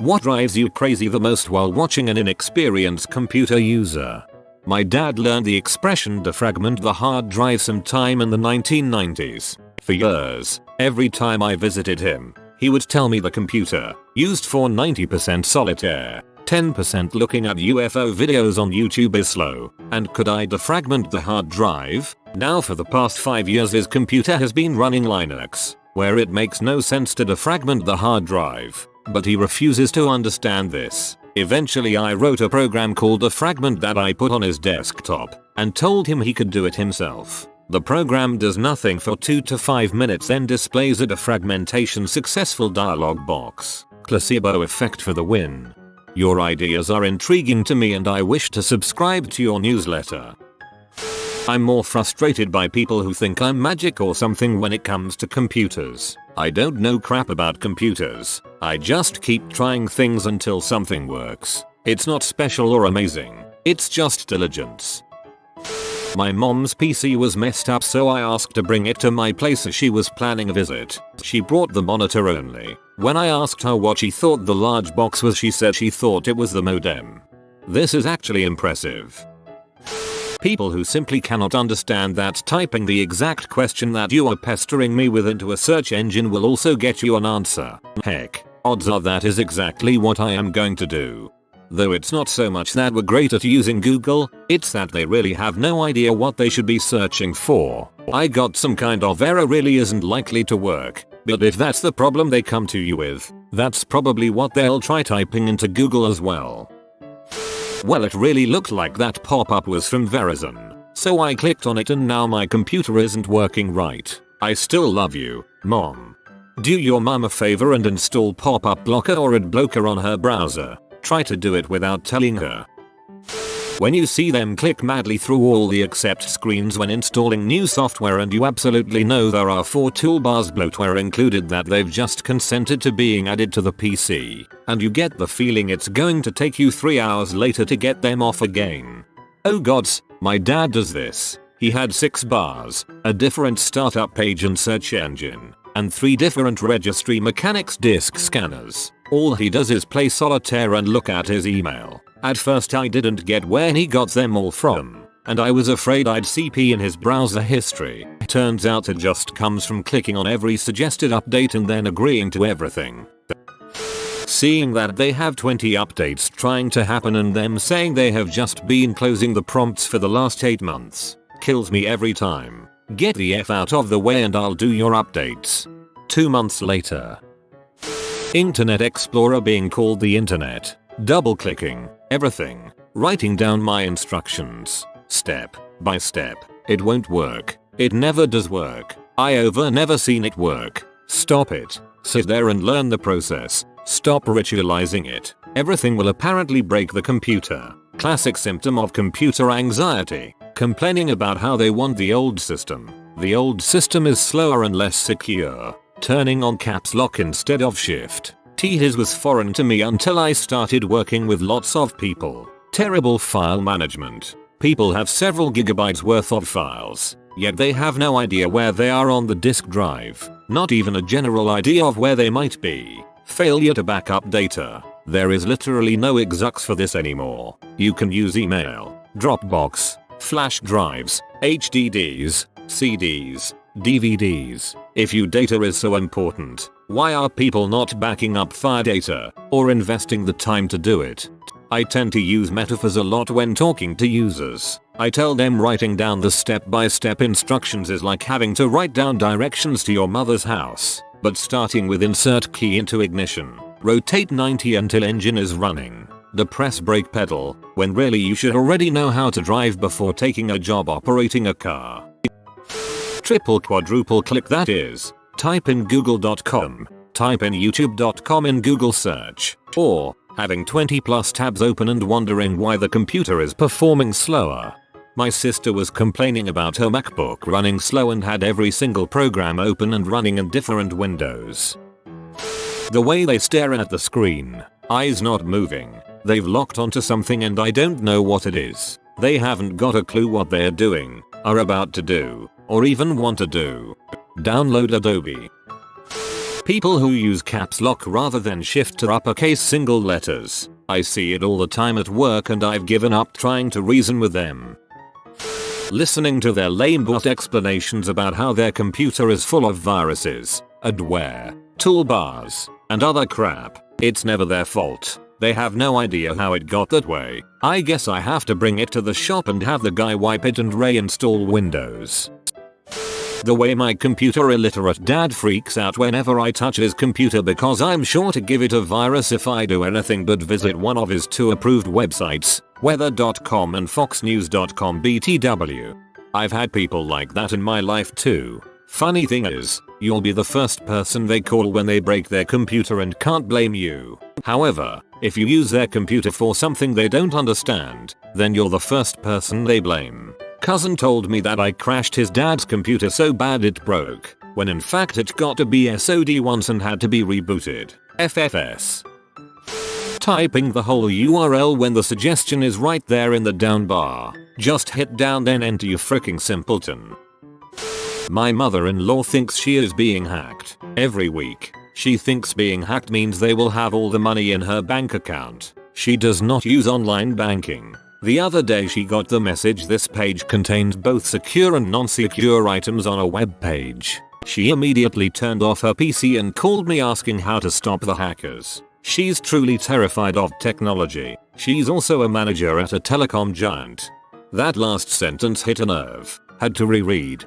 What drives you crazy the most while watching an inexperienced computer user? My dad learned the expression defragment the hard drive sometime in the 1990s. For years, every time I visited him, he would tell me the computer, used for 90% solitaire, 10% looking at UFO videos on YouTube is slow, and could I defragment the hard drive? Now for the past 5 years his computer has been running Linux, where it makes no sense to defragment the hard drive. But he refuses to understand this. Eventually I wrote a program called defragment that I put on his desktop and told him he could do it himself. The program does nothing for 2 to 5 minutes, then displays a defragmentation successful dialog box. Placebo effect for the win. Your ideas are intriguing to me and I wish to subscribe to your newsletter. I'm more frustrated by people who think I'm magic or something when it comes to computers. I don't know crap about computers. I just keep trying things until something works. It's not special or amazing. It's just diligence. My mom's PC was messed up, so I asked to bring it to my place as she was planning a visit. She brought the monitor only. When I asked her what she thought the large box was, she said she thought it was the modem. This is actually impressive. People who simply cannot understand that typing the exact question that you are pestering me with into a search engine will also get you an answer. Heck, odds are that is exactly what I am going to do. Though it's not so much that we're great at using Google, it's that they really have no idea what they should be searching for. I got some kind of error really isn't likely to work, but if that's the problem they come to you with, that's probably what they'll try typing into Google as well. Well, it really looked like that pop-up was from Verizon, so I clicked on it and now my computer isn't working right. I still love you, Mom. Do your mom a favor and install pop-up blocker or ad blocker on her browser. Try to do it without telling her. When you see them click madly through all the accept screens when installing new software and you absolutely know there are 4 toolbars bloatware included that they've just consented to being added to the PC, and you get the feeling it's going to take you 3 hours later to get them off again. Oh gods, my dad does this. He had 6 bars, a different startup page and search engine, and 3 different registry mechanics disk scanners. All he does is play solitaire and look at his email. At first I didn't get where he got them all from, and I was afraid I'd CP in his browser history. Turns out it just comes from clicking on every suggested update and then agreeing to everything. Seeing that they have 20 updates trying to happen and them saying they have just been closing the prompts for the last 8 months kills me every time. Get the F out of the way and I'll do your updates. 2 months later. Internet Explorer being called the internet. Double clicking everything. Writing down my instructions. Step by step. It won't work. It never does work. Never seen it work. Stop it. Sit there and learn the process. Stop ritualizing it. Everything will apparently break the computer. Classic symptom of computer anxiety. Complaining about how they want the old system. The old system is slower and less secure. Turning on caps lock instead of shift. His was foreign to me until I started working with lots of people. Terrible file management. People have several gigabytes worth of files, yet they have no idea where they are on the disk drive. Not even a general idea of where they might be. Failure to back up data. There is literally no exux for this anymore. You can use email, Dropbox, flash drives, HDDs, CDs, DVDs. If your data is so important, why are people not backing up file data or investing the time to do it? I tend to use metaphors a lot when talking to users. I tell them writing down the step-by-step instructions is like having to write down directions to your mother's house, but starting with insert key into ignition, rotate 90 until engine is running, depress brake pedal, when really you should already know how to drive before taking a job operating a car. Triple quadruple click, that is, type in google.com, type in youtube.com in Google search, or having 20 plus tabs open and wondering why the computer is performing slower. My sister was complaining about her MacBook running slow and had every single program open and running in different windows. The way they stare at the screen, eyes not moving, they've locked onto something and I don't know what it is. They haven't got a clue what they're doing, are about to do, or even want to do. Download Adobe. People who use caps lock rather than shift to uppercase single letters. I see it all the time at work and I've given up trying to reason with them. Listening to their lame bot explanations about how their computer is full of viruses, adware, toolbars, and other crap. It's never their fault. They have no idea how it got that way. I guess I have to bring it to the shop and have the guy wipe it and reinstall Windows. The way my computer illiterate dad freaks out whenever I touch his computer because I'm sure to give it a virus if I do anything but visit one of his 2 approved websites, weather.com and foxnews.com btw. I've had people like that in my life too. Funny thing is, you'll be the first person they call when they break their computer and can't blame you. However, if you use their computer for something they don't understand, then you're the first person they blame. Cousin told me that I crashed his dad's computer so bad it broke, when in fact it got a BSOD once and had to be rebooted. FFS. Typing the whole URL when the suggestion is right there in the down bar. Just hit down then enter, you freaking simpleton. My mother-in-law thinks she is being hacked. Every week, she thinks being hacked means they will have all the money in her bank account. She does not use online banking. The other day she got the message this page contains both secure and non-secure items on a web page. She immediately turned off her PC and called me asking how to stop the hackers. She's truly terrified of technology. She's also a manager at a telecom giant. That last sentence hit a nerve. Had to reread.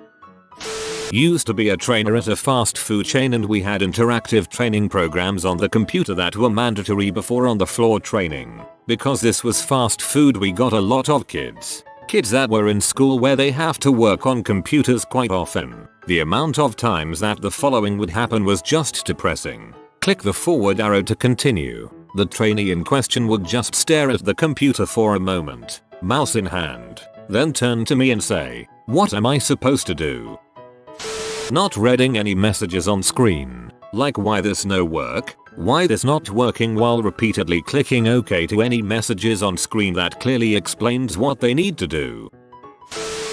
Used to be a trainer at a fast food chain and we had interactive training programs on the computer that were mandatory before on the floor training. Because this was fast food we got a lot of kids. Kids that were in school where they have to work on computers quite often. The amount of times that the following would happen was just depressing. Click the forward arrow to continue. The trainee in question would just stare at the computer for a moment, mouse in hand, then turn to me and say, "What am I supposed to do?" Not reading any messages on screen, like why this no work, why this not working, while repeatedly clicking OK to any messages on screen that clearly explains what they need to do.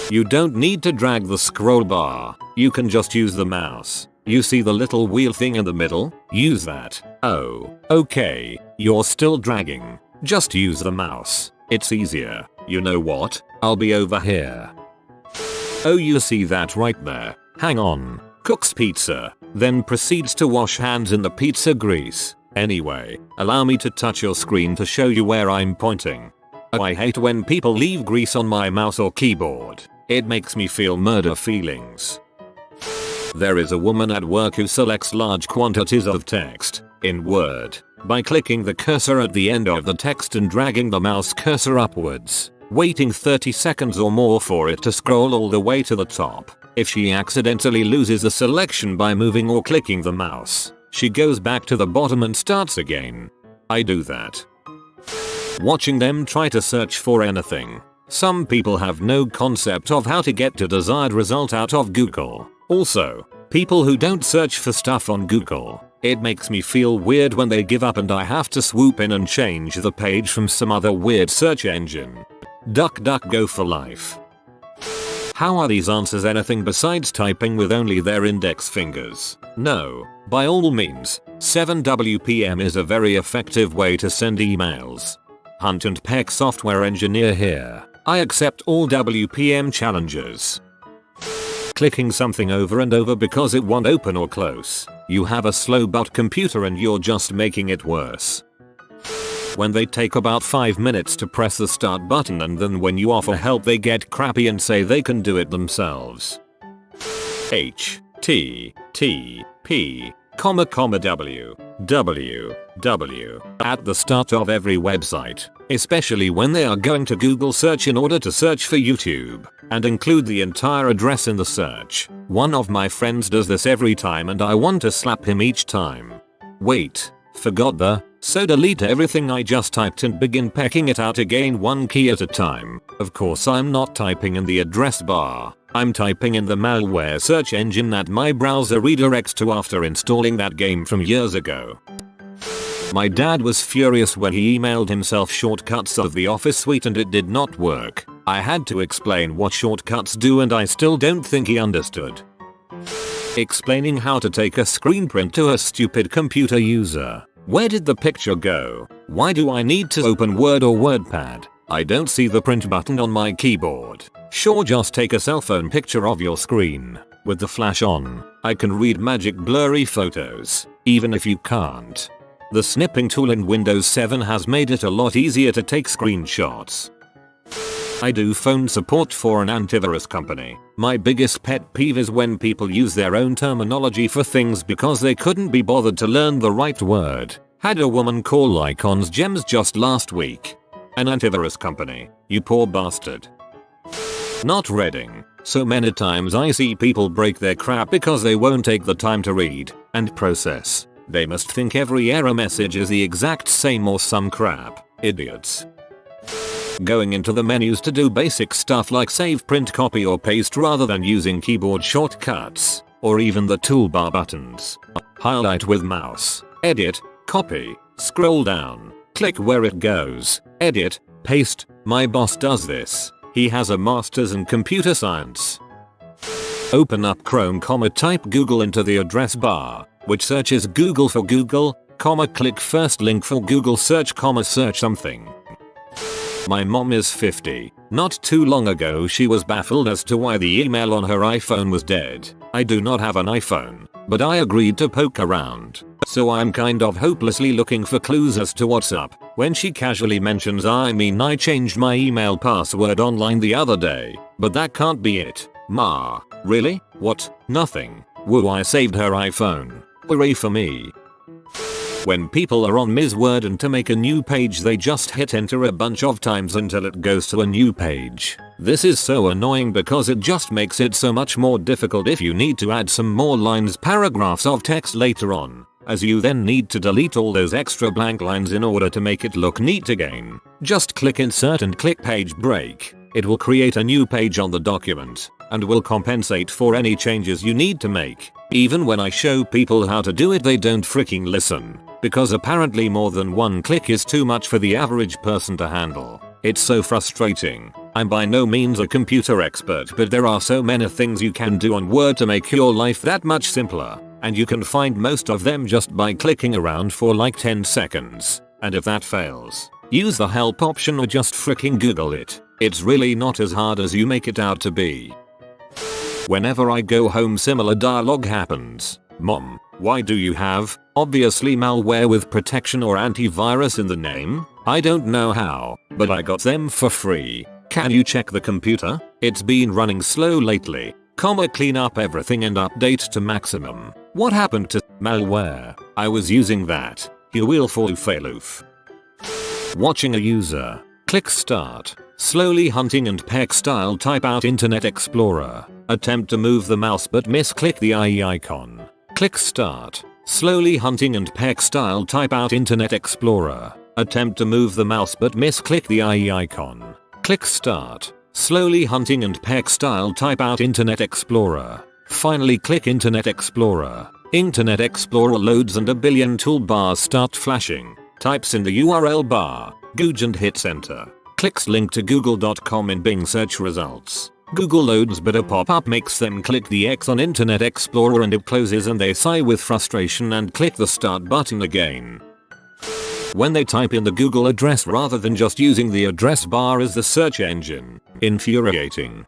You don't need to drag the scroll bar, you can just use the mouse. You see the little wheel thing in the middle? Use that. Oh, okay, you're still dragging. Just use the mouse. It's easier. You know what? I'll be over here. Oh, you see that right there? Hang on. Cooks pizza, then proceeds to wash hands in the pizza grease. Anyway, allow me to touch your screen to show you where I'm pointing. Oh, I hate when people leave grease on my mouse or keyboard. It makes me feel murder feelings. There is a woman at work who selects large quantities of text in Word by clicking the cursor at the end of the text and dragging the mouse cursor upwards, waiting 30 seconds or more for it to scroll all the way to the top. If she accidentally loses a selection by moving or clicking the mouse, she goes back to the bottom and starts again. I do that. Watching them try to search for anything. Some people have no concept of how to get the desired result out of Google. Also, people who don't search for stuff on Google. It makes me feel weird when they give up and I have to swoop in and change the page from some other weird search engine. DuckDuckGo for life. How are these answers anything besides typing with only their index fingers? No, by all means, 7WPM is a very effective way to send emails. Hunt and Peck software engineer here. I accept all WPM challenges. Clicking something over and over because it won't open or close. You have a slow bot computer and you're just making it worse. When they take about 5 minutes to press the start button and then when you offer help they get crappy and say they can do it themselves. HTTP, www at the start of every website, especially when they are going to Google search in order to search for YouTube, and include the entire address in the search. One of my friends does this every time and I want to slap him each time. Wait, forgot the, so delete everything I just typed and begin pecking it out again one key at a time. Of course I'm not typing in the address bar. I'm typing in the malware search engine that my browser redirects to after installing that game from years ago. My dad was furious when he emailed himself shortcuts of the Office suite and it did not work. I had to explain what shortcuts do and I still don't think he understood. Explaining how to take a screen print to a stupid computer user. Where did the picture go? Why do I need to open Word or WordPad? I don't see the print button on my keyboard. Sure, just take a cell phone picture of your screen. With the flash on, I can read magic blurry photos, even if you can't. The snipping tool in Windows 7 has made it a lot easier to take screenshots. I do phone support for an antivirus company. My biggest pet peeve is when people use their own terminology for things because they couldn't be bothered to learn the right word. Had a woman call icons gems just last week. An antivirus company, you poor bastard. Not reading. So many times I see people break their crap because they won't take the time to read and process. They must think every error message is the exact same or some crap. Idiots. Going into the menus to do basic stuff like save, print, copy or paste rather than using keyboard shortcuts or even the toolbar buttons. Highlight with mouse. Edit. Copy. Scroll down. Click where it goes. Edit. Paste. My boss does this. He has a master's in computer science. Open up Chrome, type Google into the address bar, which searches Google for Google, click first link for Google search, search something. My mom is 50. Not too long ago she was baffled as to why the email on her iPhone was dead. I do not have an iPhone, but I agreed to poke around. So I'm kind of hopelessly looking for clues as to what's up when she casually mentions I changed my email password online the other day, but that can't be it. Ma, really? What? Nothing. Woo, I saved her iPhone. Hooray for me. When people are on Ms. Word and to make a new page they just hit enter a bunch of times until it goes to a new page. This is so annoying because it just makes it so much more difficult if you need to add some more lines, paragraphs of text later on, as you then need to delete all those extra blank lines in order to make it look neat again. Just click insert and click page break. It will create a new page on the document and will compensate for any changes you need to make. Even when I show people how to do it they don't freaking listen, because apparently more than one click is too much for the average person to handle. It's so frustrating. I'm by no means a computer expert, but there are so many things you can do on Word to make your life that much simpler, and you can find most of them just by clicking around for like 10 seconds. And if that fails, use the help option or just freaking Google it. It's really not as hard as you make it out to be. Whenever I go home similar dialogue happens. Mom, why do you have, obviously malware with protection or antivirus in the name? I don't know how, but I got them for free. Can you check the computer? It's been running slow lately. Clean up everything and update to maximum. What happened to malware? I was using that. You will fall failoof. Watching a user. Click start. Slowly hunting and peck style type out Internet Explorer. Attempt to move the mouse but misclick the IE icon. Click start. Slowly hunting and peck style type out Internet Explorer. Attempt to move the mouse but misclick the IE icon. Click start. Slowly hunting and peck style type out Internet Explorer. Finally click Internet Explorer. Internet Explorer loads and a billion toolbars start flashing. Types in the URL bar. Google and hits enter. Clicks link to google.com in Bing search results. Google loads but a pop-up makes them click the X on Internet Explorer and it closes and they sigh with frustration and click the start button again. When they type in the Google address rather than just using the address bar as the search engine. Infuriating.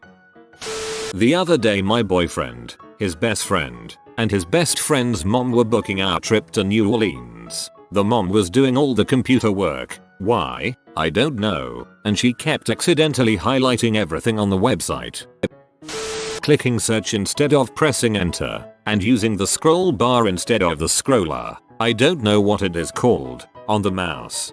The other day my boyfriend, his best friend, and his best friend's mom were booking our trip to New Orleans. The mom was doing all the computer work. Why? I don't know, and she kept accidentally highlighting everything on the website. Clicking search instead of pressing enter, and using the scroll bar instead of the scroller. I don't know what it is called, on the mouse.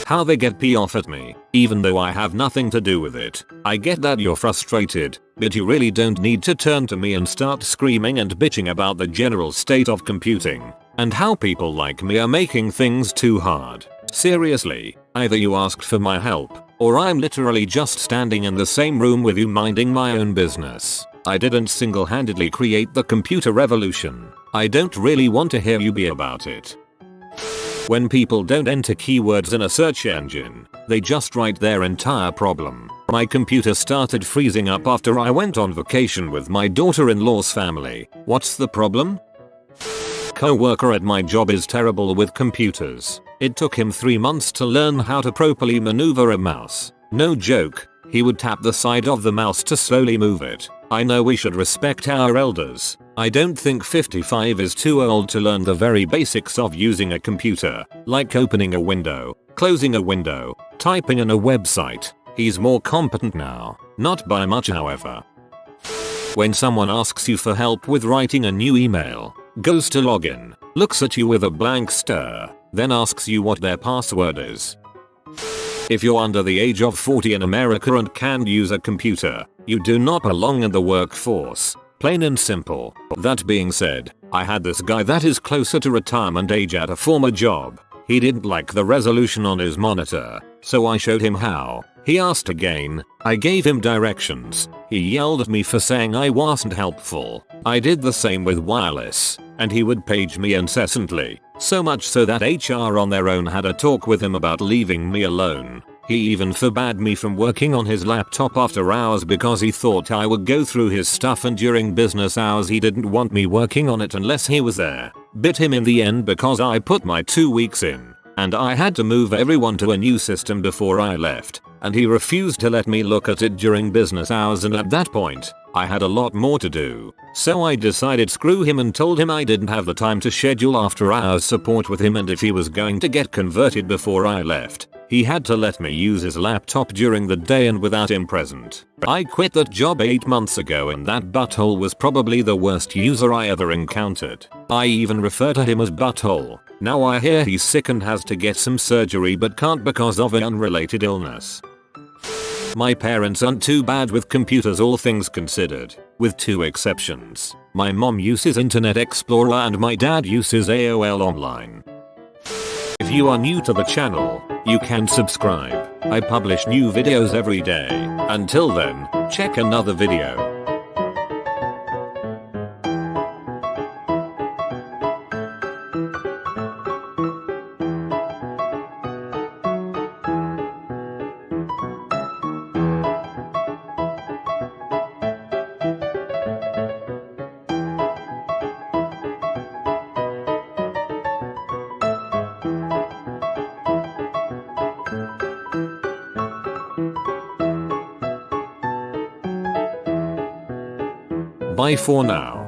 How they get pee off at me, even though I have nothing to do with it. I get that you're frustrated, but you really don't need to turn to me and start screaming and bitching about the general state of computing, and how people like me are making things too hard. Seriously, either you asked for my help, or I'm literally just standing in the same room with you minding my own business. I didn't single-handedly create the computer revolution. I don't really want to hear you be about it. When people don't enter keywords in a search engine, they just write their entire problem. My computer started freezing up after I went on vacation with my daughter-in-law's family. What's the problem? Co-worker at my job is terrible with computers. It took him 3 months to learn how to properly maneuver a mouse. No joke, he would tap the side of the mouse to slowly move it. I know we should respect our elders. I don't think 55 is too old to learn the very basics of using a computer, like opening a window, closing a window, typing in a website. He's more competent now, not by much however. When someone asks you for help with writing a new email, goes to login, looks at you with a blank stare, then asks you what their password is. If you're under the age of 40 in America and can't use a computer, you do not belong in the workforce. Plain and simple. That being said, I had this guy that is closer to retirement age at a former job. He didn't like the resolution on his monitor, so I showed him how. He asked again, I gave him directions. He yelled at me for saying I wasn't helpful. I did the same with wireless, and he would page me incessantly. So much so that HR on their own had a talk with him about leaving me alone. He even forbade me from working on his laptop after hours because he thought I would go through his stuff, and during business hours he didn't want me working on it unless he was there. Bit him in the end because I put my 2 weeks in, and I had to move everyone to a new system before I left, and he refused to let me look at it during business hours, and at that point, I had a lot more to do. So I decided screw him and told him I didn't have the time to schedule after hours support with him, and if he was going to get converted before I left, he had to let me use his laptop during the day and without him present. I quit that job 8 months ago, and that butthole was probably the worst user I ever encountered. I even refer to him as butthole. Now I hear he's sick and has to get some surgery but can't because of an unrelated illness. My parents aren't too bad with computers all things considered, with 2 exceptions. My mom uses Internet Explorer and my dad uses AOL Online. If you are new to the channel, you can subscribe. I publish new videos every day. Until then, check another video. Bye for now.